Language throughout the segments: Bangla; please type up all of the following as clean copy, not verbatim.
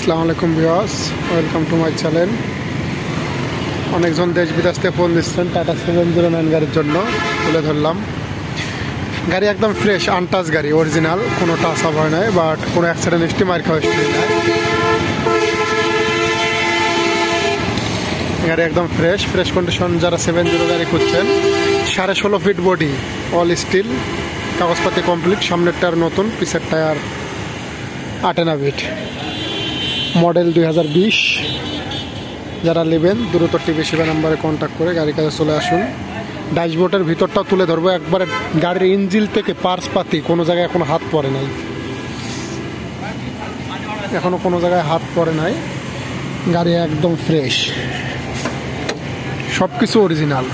আসসালামু আলাইকুম viewers, welcome to my channel. অনেকজন দেশ বিদেশ থেকে ফোন দিচ্ছেন টাটা 709 গাড়ির জন্য, তুলে ধরলাম। গাড়ি একদম ফ্রেশ, আনটাচ গাড়ি, অরিজিনাল, কোনো টাচ আপ হয় নাই, বাট কোনো অ্যাক্সিডেন্ট হিস্ট্রি, মার খাওয়া হিস্ট্রি নাই। গাড়ি একদম ফ্রেশ কন্ডিশন। যারা 70 গাড়ি খুঁজছেন, 16.5 ফিট বডি, অল স্টিল, কাগজপাতি কমপ্লিট। সামনের টায়ার নতুন, পিছের টায়ার 8 বিট, মডেল 2020। যারা নেবেন দ্রুত টিভি সেবা নাম্বারে কন্ট্যাক্ট করে গাড়ির কাছে চলে আসুন। ড্যাশবোর্ডের ভিতরটাও তুলে ধরবো একবারে। গাড়ির ইঞ্জিল থেকে পার্টস পাতি কোনো জায়গায় এখনো হাত পড়ে নাই, এখনো কোনো জায়গায় হাত পড়ে নাই। গাড়ি একদম ফ্রেশ, সব কিছু অরিজিনাল,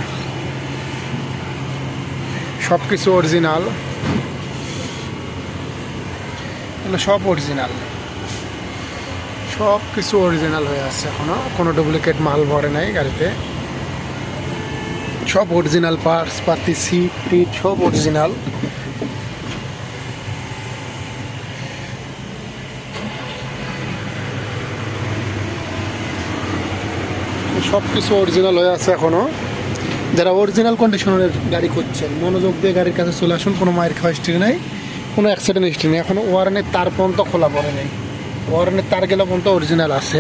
সব কিছু অরিজিনাল, সব অরিজিনাল, সব কিছু অরিজিনাল হয়ে আছে। এখনো কোনো ডুপ্লিকেট মাল ভরে নাই গাড়িতে। সব অরিজিনাল পার্টস পাতি, সিট টিট সব অরিজিনাল। সব কিছু অরিজিনাল হয়ে আছে এখনো। যারা অরিজিনাল কন্ডিশনের গাড়ি খুঁজছেন, মনোযোগ দিয়ে গাড়ির কাছে চলে আসুন। কোনো মায়ের খাওয়া হিস্ট্রি নেই, কোনো অ্যাক্সিডেন্ট হিস্ট্রি নেই। এখনো ওয়ারেন্টির তার পর্যন্ত খোলা পড়ে নেই, ওয়ারেন্টির তার গেলা পর্যন্ত অরিজিনাল আছে।